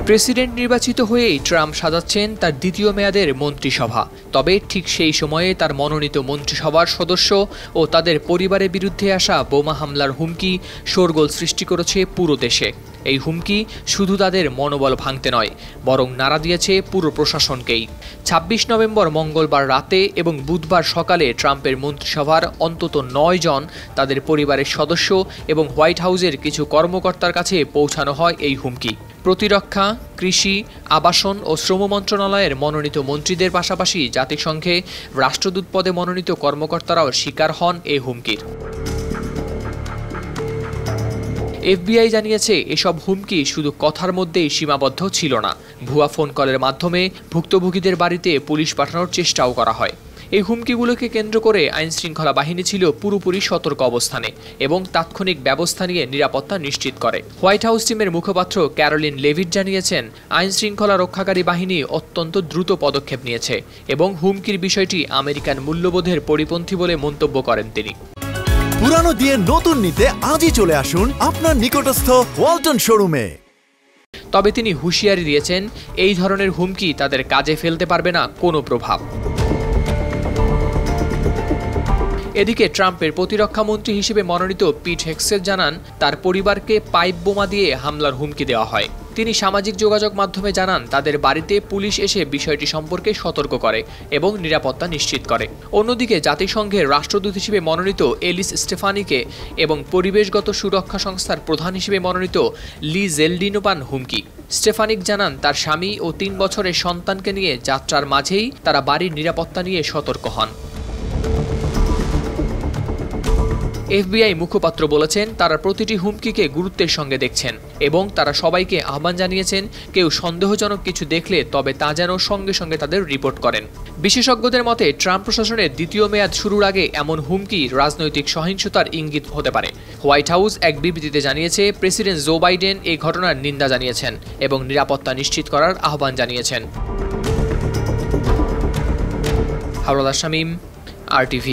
President নির্বাচিত হয়েই Trump সাজাচ্ছেন তার দ্বিতীয় মেয়াদের মন্ত্রিসভা। তবে ঠিক সেই সময়ে তার মনোনীত মন্ত্রিসভার সদস্য ও তাদের পরিবারের বিরুদ্ধে আসা বোমা হামলার হুমকি শোরগোল সৃষ্টি করেছে পুরো দেশে। এই হুমকি শুধু তাদের মনোবল ভাঙতে নয়, বরং নাড়া দিয়েছে পুরো প্রশাসনকেই। ২৬ নভেম্বর মঙ্গলবার রাতে এবং বুধবার সকালে ট্রাম্পের মন্ত্রিসভার অন্তত ৯ জন, তাদের পরিবারের সদস্য এবং হোয়াইট হাউসের কিছু কর্মকর্তার কাছে পৌঁছানো হয় এই হুমকি। প্রতিরক্ষা, কৃষি, আবাসন ও শ্রম মন্ত্রণালয়ের মনোনীত মন্ত্রীদের পাশাপাশি জাতিসংঘে রাষ্ট্রদূত পদে মনোনীত কর্মকর্তারাও শিকার হন এই হুমকির। এফবিআই জানিয়েছে, এসব হুমকি শুধু কথার মধ্যেই সীমাবদ্ধ ছিল না। ভুয়া ফোন কলের মাধ্যমে ভুক্তভোগীদের বাড়িতে পুলিশ পাঠানোর চেষ্টাও করা হয়। এই হুমকিগুলোকে কেন্দ্র করে আইনশৃঙ্খলা বাহিনী ছিল পুরোপুরি সতর্ক অবস্থানে এবং তাৎক্ষণিক ব্যবস্থা নিয়ে নিরাপত্তা নিশ্চিত করে। হোয়াইট হাউস টিমের মুখপাত্র ক্যারোলিন লেভিট জানিয়েছেন, আইনশৃঙ্খলা রক্ষাকারী বাহিনী অত্যন্ত দ্রুত পদক্ষেপ নিয়েছে এবং হুমকির বিষয়টি আমেরিকান মূল্যবোধের পরিপন্থী বলে মন্তব্য করেন তিনি। পুরানো দিয়ে নতুন নিতে আজই চলে আসুন আপনার নিকটস্থ ওয়ালটন শোরুমে। তবে তিনি হুঁশিয়ারি দিয়েছেন, এই ধরনের হুমকি তাদের কাজে ফেলতে পারবে না কোনো প্রভাব। এদিকে ট্রাম্পের প্রতিরক্ষা মন্ত্রী হিসেবে মনোনীত পিট হেগসেট জানান, তার পরিবারকে পাইপ বোমা দিয়ে হামলার হুমকি দেওয়া হয়। তিনি সামাজিক যোগাযোগ মাধ্যমে জানান, তাদের বাড়িতে পুলিশ এসে বিষয়টি সম্পর্কে সতর্ক করে এবং নিরাপত্তা নিশ্চিত করে। অন্যদিকে জাতিসংঘের রাষ্ট্রদূত হিসেবে মনোনীত এলিস স্টেফানিকে এবং পরিবেশগত সুরক্ষা সংস্থার প্রধান হিসেবে মনোনীত লি জেলডিনো পান হুমকি। স্টেফানিক জানান, তার স্বামী ও ৩ বছরের সন্তানকে নিয়ে যাত্রার মাঝেই তারা বাড়ির নিরাপত্তা নিয়ে সতর্ক হন। এফবিআই মুখপাত্র বলেছেন, তারা প্রতিটি হুমকিকে গুরুত্বের সঙ্গে দেখছেন এবং তারা সবাইকে আহ্বান জানিয়েছেন, কেউ সন্দেহজনক কিছু দেখলে তবে তা যেন সঙ্গে সঙ্গে তাদের রিপোর্ট করেন। বিশেষজ্ঞদের মতে, ট্রাম্প প্রশাসনের দ্বিতীয় মেয়াদ শুরুর আগে এমন হুমকি রাজনৈতিক সহিংসতার ইঙ্গিত হতে পারে। হোয়াইট হাউস এক বিবৃতিতে জানিয়েছে, প্রেসিডেন্ট জো বাইডেন এই ঘটনার নিন্দা জানিয়েছেন এবং নিরাপত্তা নিশ্চিত করার আহ্বান জানিয়েছেন। হাওলাদার শামীম, RTV।